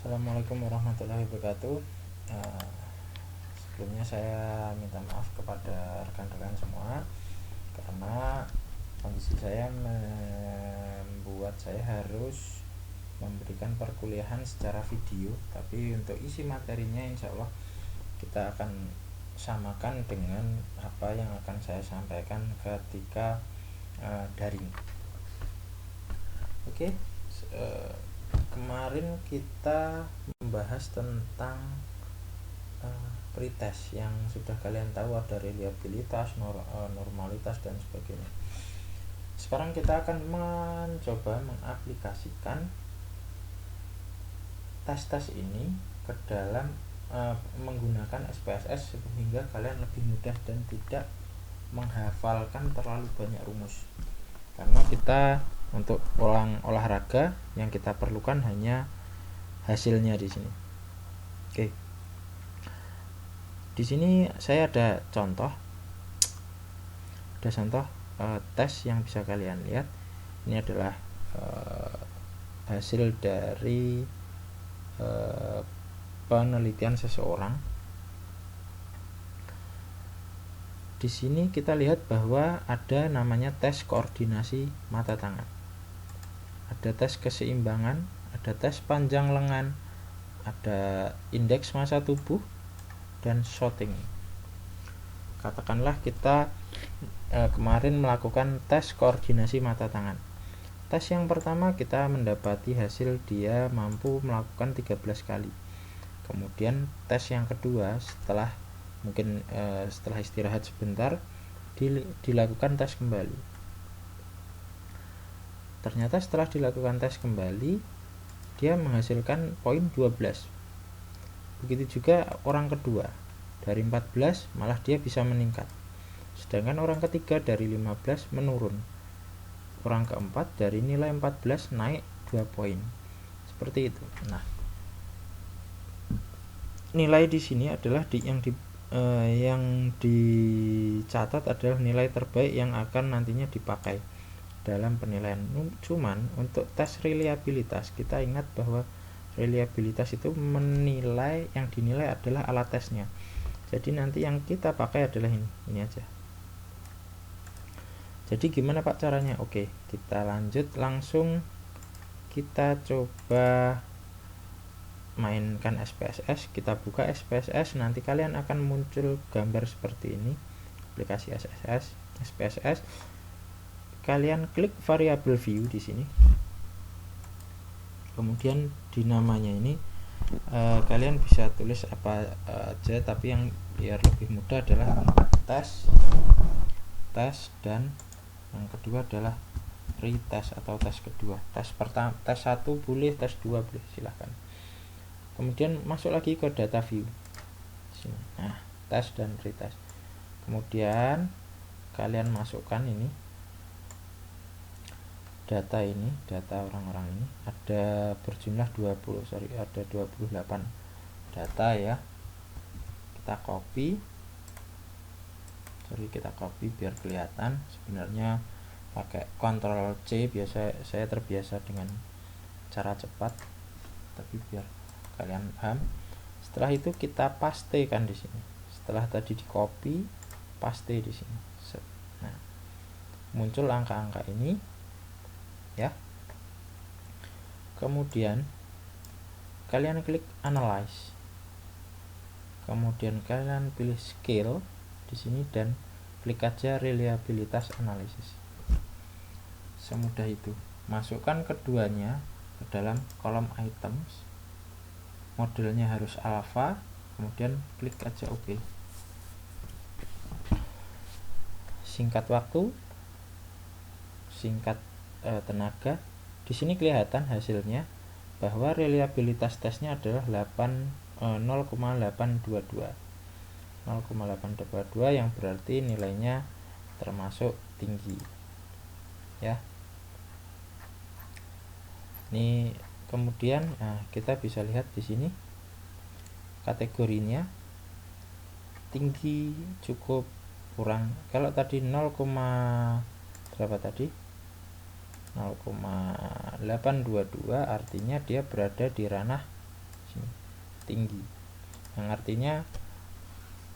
Assalamualaikum warahmatullahi wabarakatuh. Eh, Sebelumnya saya minta maaf kepada rekan-rekan semua karena kondisi saya membuat saya harus memberikan perkuliahan secara video, tapi untuk isi materinya insya Allah kita akan samakan dengan apa yang akan saya sampaikan ketika daring. Oke. Kemarin kita membahas tentang pretest yang sudah kalian tahu, ada reliabilitas, normalitas dan sebagainya. Sekarang kita akan mencoba mengaplikasikan tes-tes ini ke dalam menggunakan SPSS sehingga kalian lebih mudah dan tidak menghafalkan terlalu banyak rumus. Karena kita untuk olahraga yang kita perlukan hanya hasilnya di sini. Oke. Di sini saya ada contoh. Tes yang bisa kalian lihat. Ini adalah hasil dari penelitian seseorang. Di sini kita lihat bahwa ada namanya tes koordinasi mata tangan. Ada tes keseimbangan, ada tes panjang lengan, ada indeks massa tubuh, dan shooting. Katakanlah kita kemarin melakukan tes koordinasi mata tangan. Tes yang pertama kita mendapati hasil dia mampu melakukan 13 kali. Kemudian tes yang kedua setelah istirahat sebentar dilakukan tes kembali. Ternyata setelah dilakukan tes kembali dia menghasilkan poin 12. Begitu juga orang kedua, dari 14 malah dia bisa meningkat. Sedangkan orang ketiga dari 15 menurun. Orang keempat dari nilai 14 naik 2 poin. Seperti itu. Nah, nilai di sini adalah yang dicatat adalah nilai terbaik yang akan nantinya dipakai dalam penilaian. Cuman untuk tes reliabilitas kita ingat bahwa reliabilitas itu menilai, yang dinilai adalah alat tesnya. Jadi nanti yang kita pakai adalah ini aja. Jadi gimana Pak caranya? Oke, kita lanjut langsung. Kita coba mainkan SPSS. Kita buka SPSS, nanti kalian akan muncul gambar seperti ini, aplikasi SPSS. Kalian klik variable view di sini. Kemudian di namanya ini kalian bisa tulis apa aja, tapi yang biar lebih mudah adalah tes, dan yang kedua adalah retest atau tes kedua. Tes pertama, tes 1 boleh, tes 2 boleh, silahkan. Kemudian masuk lagi ke data view. Nah, tes dan retest. Kemudian kalian masukkan ini data orang-orang ini, ada berjumlah 28 data ya. Kita copy biar kelihatan. Sebenarnya pakai Ctrl C, biasa saya terbiasa dengan cara cepat, tapi biar kalian paham. Setelah itu kita pastekan di sini. Setelah tadi di copy, paste di sini. Nah, muncul angka-angka ini ya. Kemudian kalian klik analyze. Kemudian kalian pilih scale di sini dan klik aja reliabilitas analisis. Semudah itu. Masukkan keduanya ke dalam kolom items. Modelnya harus alpha, kemudian klik aja OK. Singkat waktu, singkat tenaga. Di sini kelihatan hasilnya bahwa reliabilitas tesnya adalah 0,822 yang berarti nilainya termasuk tinggi ya. Ini kemudian kita bisa lihat di sini kategorinya tinggi, cukup, kurang. Kalau tadi 0,822 artinya dia berada di ranah tinggi, yang artinya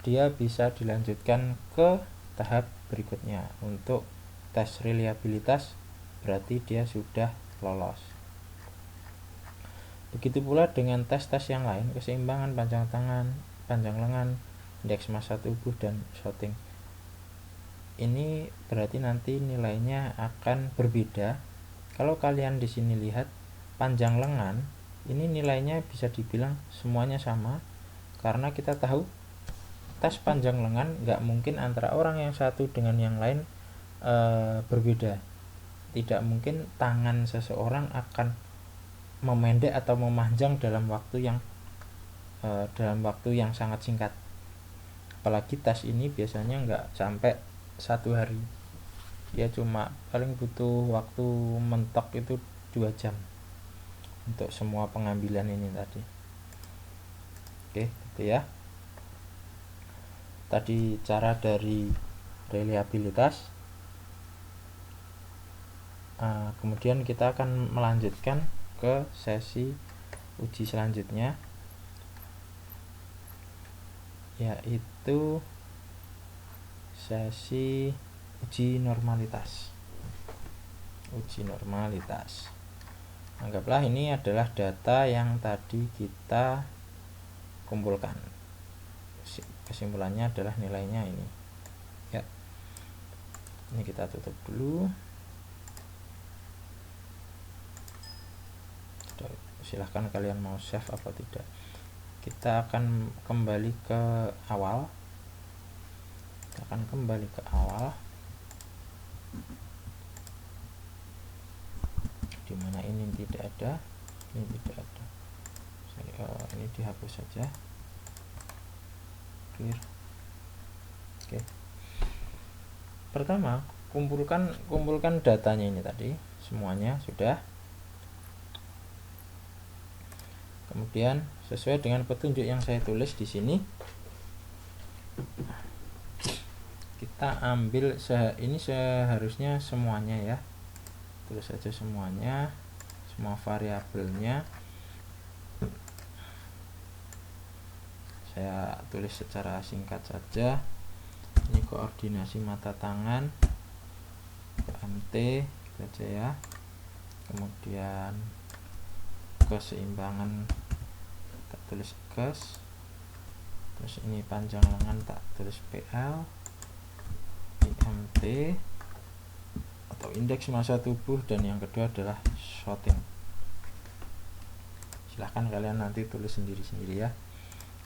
dia bisa dilanjutkan ke tahap berikutnya. Untuk tes reliabilitas berarti dia sudah lolos. Begitu pula dengan tes-tes yang lain, keseimbangan panjang tangan, panjang lengan, indeks massa tubuh, dan shooting. Ini berarti nanti nilainya akan berbeda. Kalau kalian di sini lihat panjang lengan, ini nilainya bisa dibilang semuanya sama, karena kita tahu tes panjang lengan nggak mungkin antara orang yang satu dengan yang lain berbeda. Tidak mungkin tangan seseorang akan memendek atau memanjang dalam waktu yang sangat singkat. Apalagi tes ini biasanya nggak sampai 1 hari, dia cuma paling butuh waktu mentok itu 2 jam untuk semua pengambilan ini tadi. Oke, gitu ya. Tadi cara dari reliabilitas. Kemudian kita akan melanjutkan ke sesi uji selanjutnya, yaitu sesi uji normalitas. Uji normalitas, anggaplah ini adalah data yang tadi kita kumpulkan. Kesimpulannya adalah nilainya ini ya. Ini kita tutup dulu. Silahkan kalian mau save atau tidak. Kita akan kembali ke awal. Dimana ini tidak ada, ini tidak ada. Ini dihapus saja. Clear. Oke. Pertama, kumpulkan datanya ini tadi, semuanya sudah. Kemudian sesuai dengan petunjuk yang saya tulis di sini, kita ambil ini seharusnya semuanya ya. Tulis saja semuanya, semua variabelnya. Saya tulis secara singkat saja. Ini koordinasi mata tangan, MT gitu aja ya. Kemudian keseimbangan tak tulis kes. Terus ini panjang lengan tak tulis PL, IMT atau indeks massa tubuh, dan yang kedua adalah shooting. Silahkan kalian nanti tulis sendiri-sendiri ya.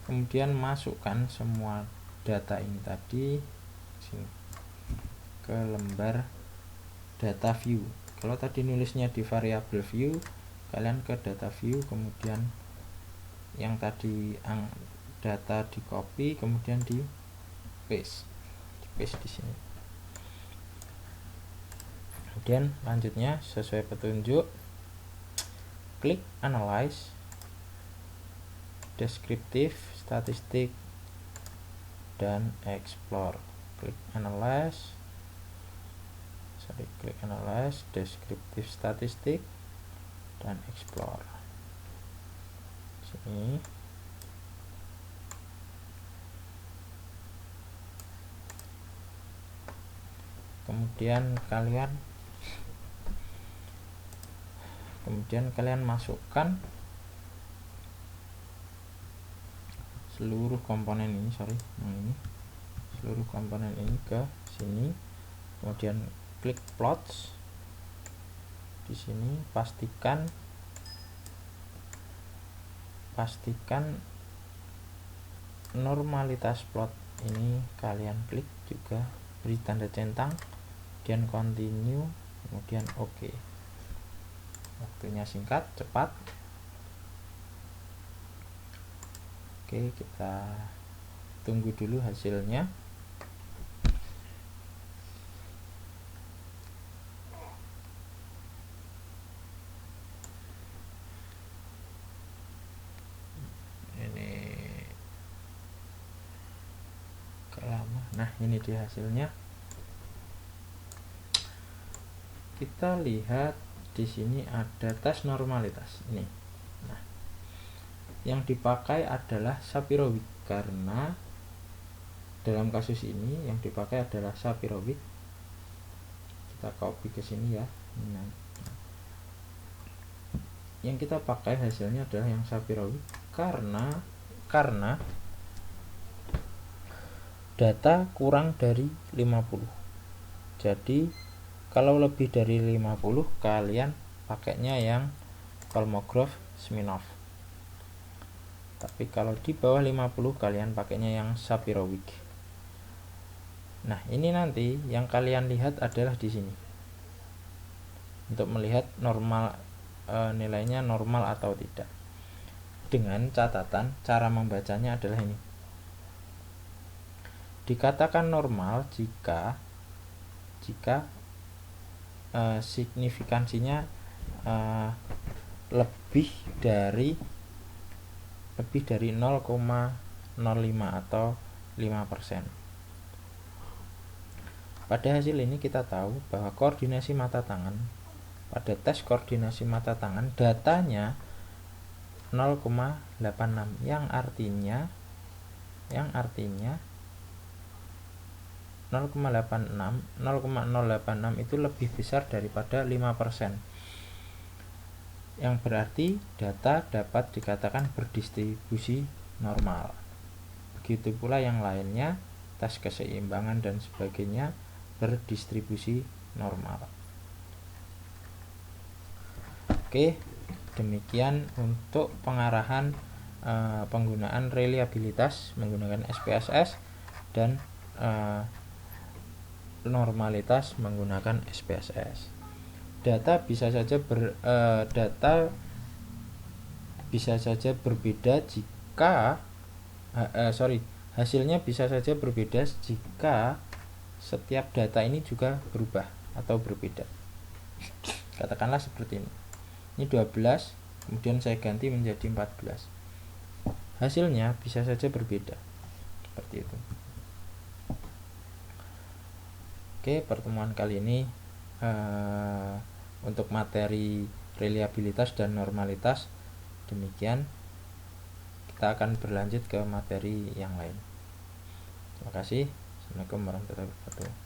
Kemudian masukkan semua data ini tadi ke lembar data view. Kalau tadi nulisnya di variabel view, kalian ke data view, kemudian yang tadi data di copy, kemudian di paste di sini. Kemudian lanjutnya sesuai petunjuk, klik analyze, deskriptif, statistik, dan explore. Klik analyze, deskriptif, statistik, dan explore. Sini. Kemudian kalian masukkan seluruh komponen ini, seluruh komponen ini ke sini. Kemudian klik plots di sini, pastikan normalitas plot ini kalian klik juga, beri tanda centang, kemudian continue, kemudian OK. Waktunya singkat, cepat. Oke, kita tunggu dulu hasilnya. Ini kelama. Nah, ini dia hasilnya. Kita lihat di sini ada tes normalitas ini. Nah, yang dipakai adalah Shapiro-Wilk, karena dalam kasus ini yang dipakai adalah Shapiro-Wilk. Kita copy ke sini ya. Nah, yang kita pakai hasilnya adalah yang Shapiro-Wilk karena data kurang dari 50. Jadi kalau lebih dari 50 kalian pakainya yang Kolmogorov-Smirnov. Tapi kalau di bawah 50 kalian pakainya yang Shapiro-Wilk. Nah, ini nanti yang kalian lihat adalah di sini. Untuk melihat normal nilainya normal atau tidak. Dengan catatan cara membacanya adalah ini. Dikatakan normal jika signifikansinya lebih dari 0,05 atau 5%. Pada hasil ini kita tahu bahwa koordinasi mata tangan, pada tes koordinasi mata tangan datanya 0,86, yang artinya 0,086 itu lebih besar daripada 5%, yang berarti data dapat dikatakan berdistribusi normal. Begitu pula yang lainnya, tes keseimbangan dan sebagainya berdistribusi normal. Oke, demikian untuk pengarahan penggunaan reliabilitas menggunakan SPSS dan normalitas menggunakan SPSS. Hasilnya bisa saja berbeda jika setiap data ini juga berubah atau berbeda. Katakanlah seperti ini. Ini 12, kemudian saya ganti menjadi 14. Hasilnya bisa saja berbeda. Seperti itu. Oke, pertemuan kali ini untuk materi reliabilitas dan normalitas demikian. Kita akan berlanjut ke materi yang lain. Terima kasih. Assalamualaikum warahmatullahi wabarakatuh.